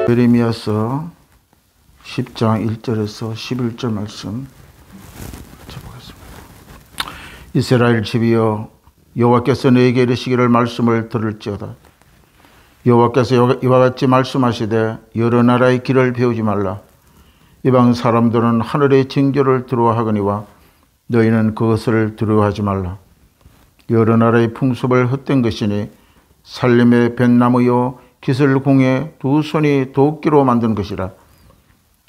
예레미야서 10장 1절에서 11절 말씀 보겠습니다. 이스라엘 집이여, 여호와께서 너에게 이르시기를 말씀을 들을지어다. 여호와께서 이와 같이 말씀하시되 여러 나라의 길을 배우지 말라. 이방 사람들은 하늘의 징조를 두려워하거니와 너희는 그것을 두려워하지 말라. 여러 나라의 풍습을 헛된 것이니 살림의 뱃나무요 기슬공의 두 손이 도끼로 만든 것이라.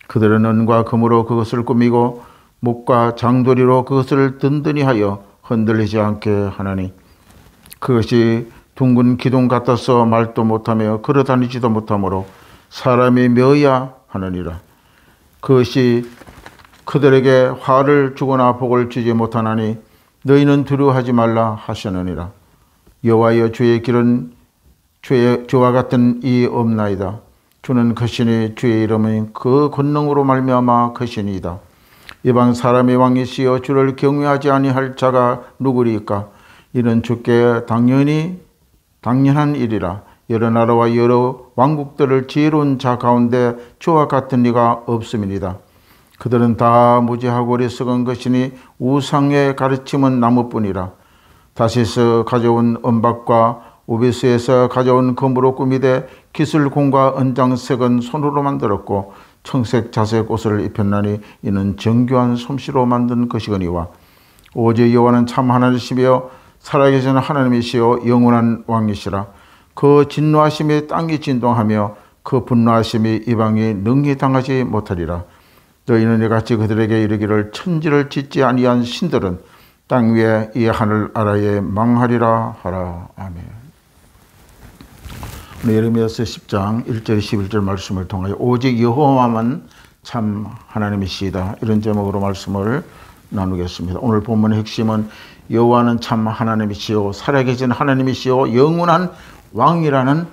그들은 은과 금으로 그것을 꾸미고 목과 장도리로 그것을 든든히 하여 흔들리지 않게 하나니 그것이 둥근 기둥 같아서 말도 못하며 걸어다니지도 못하므로 사람이 메어야 하느니라. 그것이 그들에게 화를 주거나 복을 주지 못하나니 너희는 두려워하지 말라 하시느니라. 여호와여, 주의 길은 주와 같은 이 없나이다. 주는 거시니 주의 이름은 그 권능으로 말미암아 거시니이다. 이방 사람의 왕이시여, 주를 경외하지 아니할 자가 누구리까? 이는 주께 당연한 일이라. 여러 나라와 여러 왕국들을 지혜로운 자 가운데 주와 같은 이가 없음이니이다. 그들은 다 무지하고 어리석은 것이니 우상의 가르침은 나무뿐이라. 다시서 가져온 은박과 우비스에서 가져온 금으로 꾸미되 기슬공과 은장색은 손으로 만들었고 청색 자색 옷을 입혔나니 이는 정교한 솜씨로 만든 것이거니와 오직 여호와는 참 하나님이시며 살아계신 하나님이시여 영원한 왕이시라. 그 진노하심에 땅이 진동하며 그 분노하심이 이방이 능히 당하지 못하리라. 너희는 이같이 그들에게 이르기를 천지를 짓지 아니한 신들은 땅 위에 이 하늘 아래에 망하리라 하라. 아멘. 예레미야서 10장 1절 11절 말씀을 통하여 오직 여호와만 참 하나님이시다, 이런 제목으로 말씀을 나누겠습니다. 오늘 본문의 핵심은 여호와는 참 하나님이시오, 살아계신 하나님이시오, 영원한 왕이라는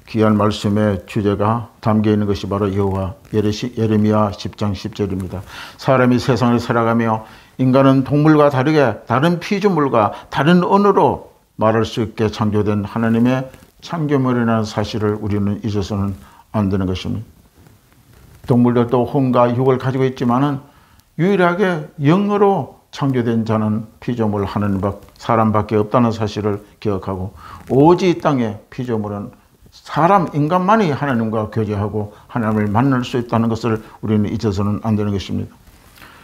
귀한 말씀의 주제가 담겨 있는 것이 바로 여호와, 예레미야 10장 10절입니다. 사람이 세상을 살아가며 인간은 동물과 다르게 다른 피조물과 다른 언어로 말할 수 있게 창조된 하나님의 창조물이라는 사실을 우리는 잊어서는 안 되는 것입니다. 동물들도 혼과 육을 가지고 있지만은 유일하게 영어로 창조된 자는 피조물 사람밖에 없다는 사실을 기억하고, 오직 이 땅의 피조물은 인간만이 하나님과 교제하고 하나님을 만날 수 있다는 것을 우리는 잊어서는 안 되는 것입니다.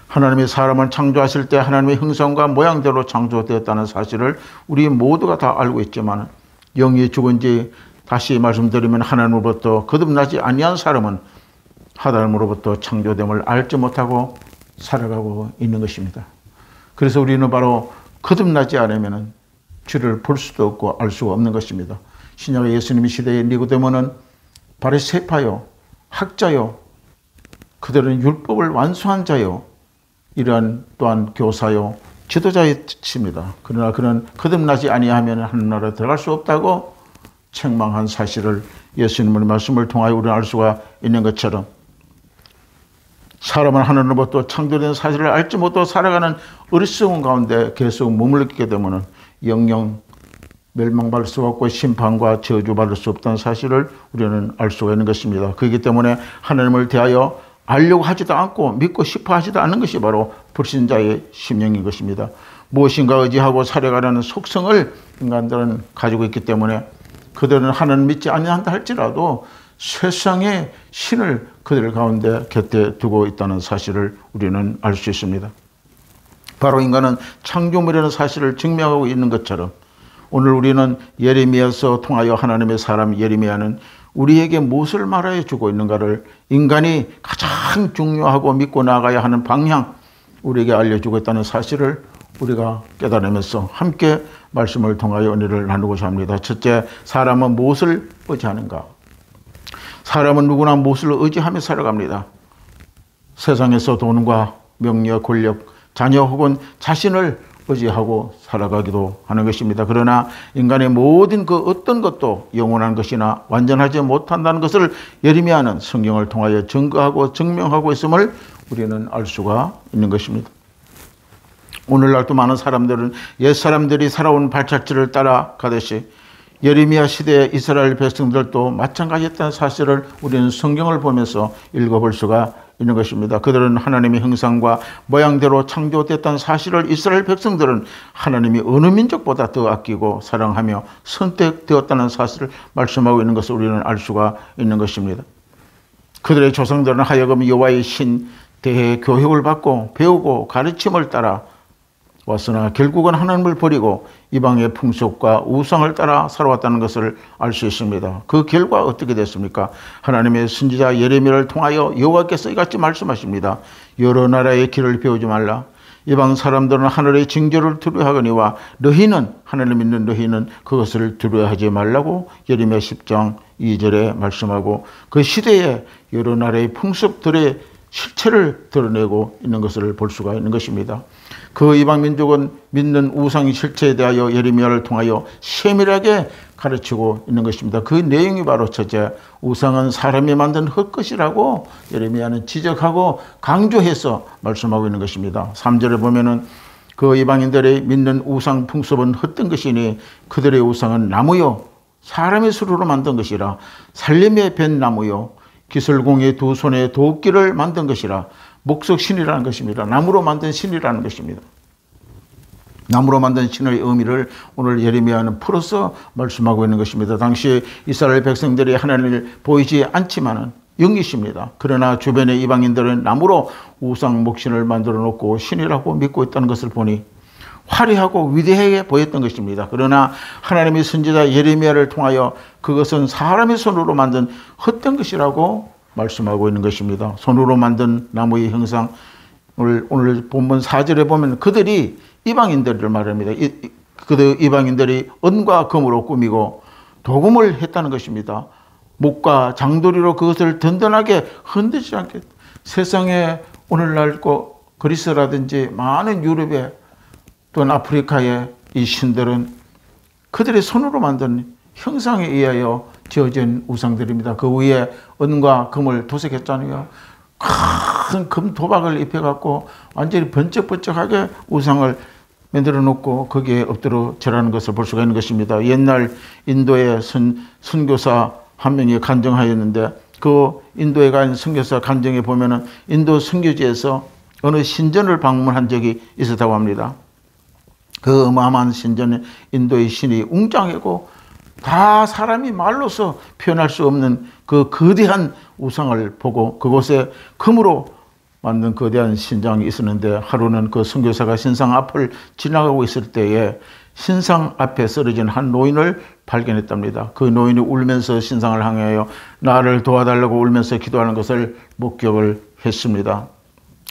하나님이 사람을 창조하실 때 하나님의 형상과 모양대로 창조되었다는 사실을 우리 모두가 다 알고 있지만, 영이 죽은 지 다시 말씀드리면 하나님으로부터 거듭나지 아니한 사람은 하나님으로부터 창조됨을 알지 못하고 살아가고 있는 것입니다. 그래서 우리는 바로 거듭나지 않으면 주를 볼 수도 없고 알 수가 없는 것입니다. 신약의 예수님 시대의 니고데모는 바리새파요, 학자요, 그들은 율법을 완수한 자요, 이러한 또한 교사요, 지도자의 뜻입니다. 그러나 그는 거듭나지 아니하면 하나님 나라에 들어갈 수 없다고 책망한 사실을 예수님의 말씀을 통하여 우리는 알 수가 있는 것처럼, 사람은 하나님으로부터 창조된 사실을 알지 못하고 살아가는 어리석은 가운데 계속 머물게 되면 영영 멸망받을 수 없고 심판과 저주받을 수 없다는 사실을 우리는 알 수가 있는 것입니다. 그렇기 때문에 하나님을 대하여 알려고 하지도 않고 믿고 싶어 하지도 않는 것이 바로 불신자의 심령인 것입니다. 무엇인가 의지하고 살아가려는 속성을 인간들은 가지고 있기 때문에 그들은 하나님 믿지 아니한다 할지라도 세상의 신을 그들 가운데 곁에 두고 있다는 사실을 우리는 알 수 있습니다. 바로 인간은 창조물이라는 사실을 증명하고 있는 것처럼 오늘 우리는 예레미야서 통하여 하나님의 사람 예레미야는 우리에게 무엇을 말하여 주고 있는가를, 인간이 가장 중요하고 믿고 나아가야 하는 방향, 우리에게 알려주고 있다는 사실을 우리가 깨달으면서 함께 말씀을 통하여 은혜를 나누고자 합니다. 첫째, 사람은 무엇을 의지하는가? 사람은 누구나 무엇을 의지하며 살아갑니다. 세상에서 돈과 명예, 권력, 자녀 혹은 자신을 의지하고 살아가기도 하는 것입니다. 그러나 인간의 모든 그 어떤 것도 영원한 것이나 완전하지 못한다는 것을 예레미야는 성경을 통하여 증거하고 증명하고 있음을 우리는 알 수가 있는 것입니다. 오늘날도 많은 사람들은 옛 사람들이 살아온 발자취를 따라가듯이 예레미야 시대의 이스라엘 백성들도 마찬가지였다는 사실을 우리는 성경을 보면서 읽어볼 수가 있는 것입니다. 그들은 하나님의 형상과 모양대로 창조됐다는 사실을 이스라엘 백성들은 하나님이 어느 민족보다 더 아끼고 사랑하며 선택되었다는 사실을 말씀하고 있는 것을 우리는 알 수가 있는 것입니다. 그들의 조상들은 하여금 여호와의 신 대해 교육을 받고 배우고 가르침을 따라 왔으나 결국은 하나님을 버리고 이방의 풍속과 우상을 따라 살아왔다는 것을 알 수 있습니다. 그 결과 어떻게 됐습니까? 하나님의 선지자 예레미야를 통하여 여호와께서 이같이 말씀하십니다. 여러 나라의 길을 배우지 말라. 이방 사람들은 하늘의 징조를 두려워하거니와 너희는, 하나님 믿는 너희는 그것을 두려워하지 말라고 예레미야 10장 2절에 말씀하고, 그 시대에 여러 나라의 풍습들의 실체를 드러내고 있는 것을 볼 수가 있는 것입니다. 그 이방 민족은 믿는 우상의 실체에 대하여 예레미야를 통하여 세밀하게 가르치고 있는 것입니다. 그 내용이 바로 첫째, 우상은 사람이 만든 헛것이라고 예레미야는 지적하고 강조해서 말씀하고 있는 것입니다. 3절에 보면은 그 이방인들의 믿는 우상 풍습은 헛된 것이니 그들의 우상은 나무요 사람의 수로로 만든 것이라, 살림에 벤 나무요 기술공의 두 손에 도끼를 만든 것이라. 목석신이라는 것입니다. 나무로 만든 신이라는 것입니다. 나무로 만든 신의 의미를 오늘 예레미야는 풀어서 말씀하고 있는 것입니다. 당시 이스라엘 백성들이 하나님을 보이지 않지만은 영이십니다. 그러나 주변의 이방인들은 나무로 우상 목신을 만들어 놓고 신이라고 믿고 있다는 것을 보니 화려하고 위대하게 보였던 것입니다. 그러나 하나님의 선지자 예레미야를 통하여 그것은 사람의 손으로 만든 헛된 것이라고 말씀하고 있는 것입니다. 손으로 만든 나무의 형상, 오늘 본문 4절에 보면 그들이 이방인들을 말합니다. 그들 이방인들이 은과 금으로 꾸미고 도금을 했다는 것입니다. 목과 장도리로 그것을 든든하게 흔들지 않게. 세상에 오늘날 그리스라든지 많은 유럽에 또는 아프리카의 이 신들은 그들의 손으로 만든 형상에 의하여 지어진 우상들입니다. 그 위에 은과 금을 도색했잖아요. 큰 금 도박을 입혀갖고 완전히 번쩍번쩍하게 우상을 만들어 놓고 거기에 엎드려 절하는 것을 볼 수가 있는 것입니다. 옛날 인도의 선교사 한 명이 간증하였는데, 그 인도에 간 선교사 간증에 보면은 인도 선교지에서 어느 신전을 방문한 적이 있었다고 합니다. 그 어마어마한 신전에 인도의 신이 웅장하고 다 사람이 말로서 표현할 수 없는 그 거대한 우상을 보고 그곳에 금으로 만든 거대한 신장이 있었는데, 하루는 그 선교사가 신상 앞을 지나가고 있을 때에 신상 앞에 쓰러진 한 노인을 발견했답니다. 그 노인이 울면서 신상을 향하여 나를 도와달라고 울면서 기도하는 것을 목격을 했습니다.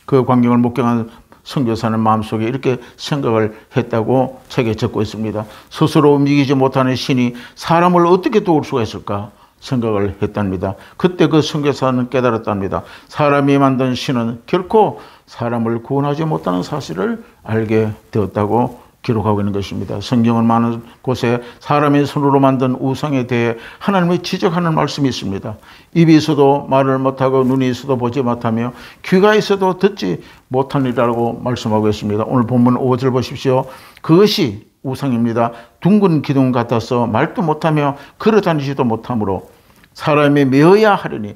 그 광경을 목격한 선교사는 마음속에 이렇게 생각을 했다고 책에 적고 있습니다. 스스로 움직이지 못하는 신이 사람을 어떻게 도울 수가 있을까 생각을 했답니다. 그때 그 선교사는 깨달았답니다. 사람이 만든 신은 결코 사람을 구원하지 못하는 사실을 알게 되었다고 기록하고 있는 것입니다. 성경은 많은 곳에 사람의 손으로 만든 우상에 대해 하나님이 지적하는 말씀이 있습니다. 입이 있어도 말을 못하고 눈이 있어도 보지 못하며 귀가 있어도 듣지 못하니라고 말씀하고 있습니다. 오늘 본문 5절 보십시오. 그것이 우상입니다. 둥근 기둥 같아서 말도 못하며 걸어다니지도 못하므로 사람이 메어야 하려니.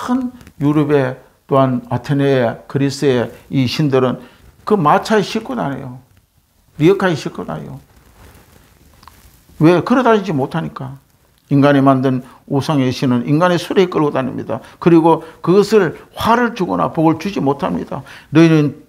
큰 유럽에 또한 아테네에 그리스의 이 신들은 그 마차에 싣고 다녀요. 리어카에 싣고 다녀요. 왜? 걸어다니지 못하니까. 인간이 만든 우상의 신은 인간의 수레에 끌고 다닙니다. 그리고 그것을 화를 주거나 복을 주지 못합니다. 너희는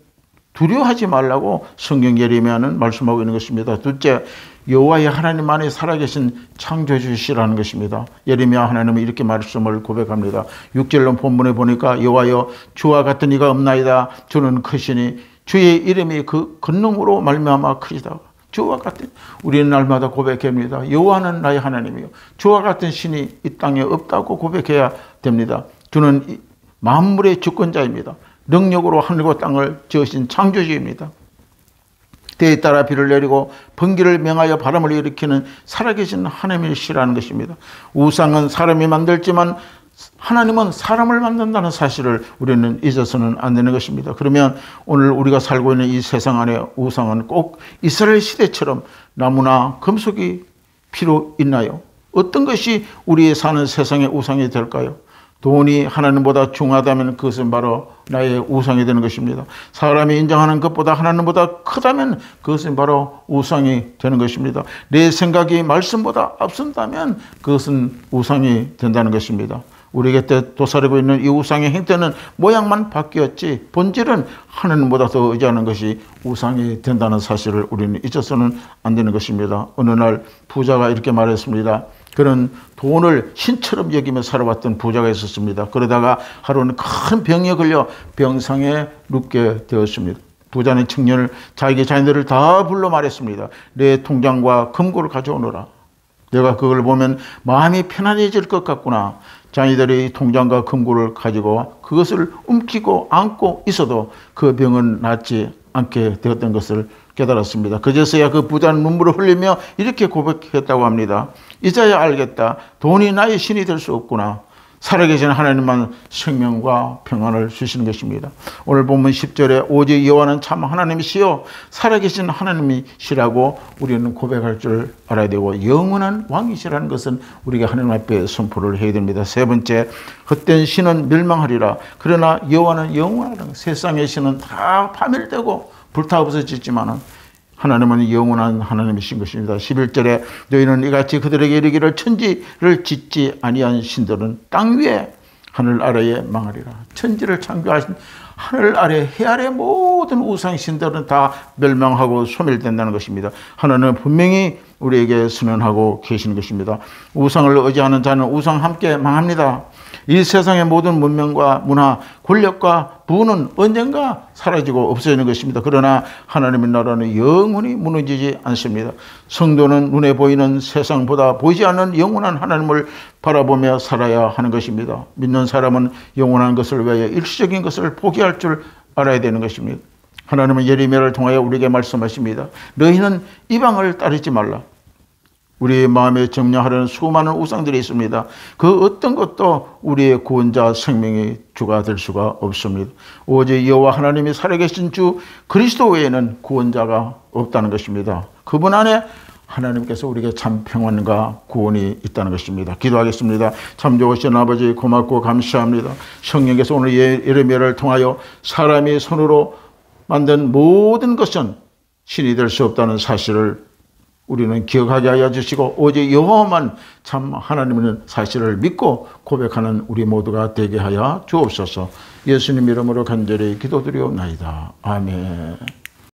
두려워하지 말라고 성경 예레미야는 말씀하고 있는 것입니다. 둘째, 여호와의 하나님 안에 살아계신 창조주시라는 것입니다. 예레미야 하나님은 이렇게 말씀을 고백합니다. 6절로 본문에 보니까 여호와여 주와 같은 이가 없나이다. 주는 크시니 주의 이름이 그 권능으로 말미암아 크시다. 주와 같은, 우리는 날마다 고백합니다. 여호와는 나의 하나님이요 주와 같은 신이 이 땅에 없다고 고백해야 됩니다. 주는 만물의 주권자입니다. 능력으로 하늘과 땅을 지으신 창조주입니다. 때에 따라 비를 내리고 번개를 명하여 바람을 일으키는 살아계신 하나님이시라는 것입니다. 우상은 사람이 만들지만 하나님은 사람을 만든다는 사실을 우리는 잊어서는 안 되는 것입니다. 그러면 오늘 우리가 살고 있는 이 세상 안에 우상은 꼭 이스라엘 시대처럼 나무나 금속이 필요 있나요? 어떤 것이 우리의 사는 세상의 우상이 될까요? 돈이 하나님보다 중하다면 그것은 바로 나의 우상이 되는 것입니다. 사람이 인정하는 것보다 하나님보다 크다면 그것은 바로 우상이 되는 것입니다. 내 생각이 말씀보다 앞선다면 그것은 우상이 된다는 것입니다. 우리 곁에 도사리고 있는 이 우상의 형태는 모양만 바뀌었지 본질은 하나님보다 더 의지하는 것이 우상이 된다는 사실을 우리는 잊어서는 안 되는 것입니다. 어느 날 부자가 이렇게 말했습니다. 그는 돈을 신처럼 여기며 살아왔던 부자가 있었습니다. 그러다가 하루는 큰 병에 걸려 병상에 눕게 되었습니다. 부자는 청년을 자기 자녀들을 다 불러 말했습니다. 내 통장과 금고를 가져오너라. 내가 그걸 보면 마음이 편안해질 것 같구나. 자녀들이 통장과 금고를 가지고 그것을 움키고 안고 있어도 그 병은 낫지 않게 되었던 것을 깨달았습니다. 그제서야 그 부자는 눈물을 흘리며 이렇게 고백했다고 합니다. 이제야 알겠다. 돈이 나의 신이 될 수 없구나. 살아계신 하나님만 생명과 평안을 주시는 것입니다. 오늘 본문 10절에 오직 여호와는 참 하나님이시요 살아계신 하나님이시라고 우리는 고백할 줄 알아야 되고 영원한 왕이시라는 것은 우리가 하나님 앞에 선포를 해야 됩니다. 세 번째, 헛된 신은 멸망하리라. 그러나 여호와는 영원하다. 세상의 신은 다 파멸되고 불타 없어지지만은 하나님은 영원한 하나님이신 것입니다. 11절에 너희는 이같이 그들에게 이르기를 천지를 짓지 아니한 신들은 땅 위에 하늘 아래에 망하리라. 천지를 창조하신 하늘 아래 해 아래 모든 우상 신들은 다 멸망하고 소멸된다는 것입니다. 하나님은 분명히 우리에게 선언하고 계시는 것입니다. 우상을 의지하는 자는 우상 함께 망합니다. 이 세상의 모든 문명과 문화, 권력과 부는 언젠가 사라지고 없어지는 것입니다. 그러나 하나님의 나라는 영원히 무너지지 않습니다. 성도는 눈에 보이는 세상보다 보이지 않는 영원한 하나님을 바라보며 살아야 하는 것입니다. 믿는 사람은 영원한 것을 위하여 일시적인 것을 포기할 줄 알아야 되는 것입니다. 하나님은 예레미야를 통하여 우리에게 말씀하십니다. 너희는 이방을 따르지 말라. 우리의 마음에 정령하려는 수많은 우상들이 있습니다. 그 어떤 것도 우리의 구원자 생명의 주가 될 수가 없습니다. 오직 여호와 하나님이 살아계신 주 그리스도 외에는 구원자가 없다는 것입니다. 그분 안에 하나님께서 우리에게 참 평안과 구원이 있다는 것입니다. 기도하겠습니다. 참 좋으신 아버지 고맙고 감사합니다. 성령께서 오늘 예레미야를 통하여 사람이 손으로 만든 모든 것은 신이 될 수 없다는 사실을 우리는 기억하게 하여 주시고 오직 여호와만 참 하나님은 사실을 믿고 고백하는 우리 모두가 되게 하여 주옵소서. 예수님 이름으로 간절히 기도드리옵나이다. 아멘.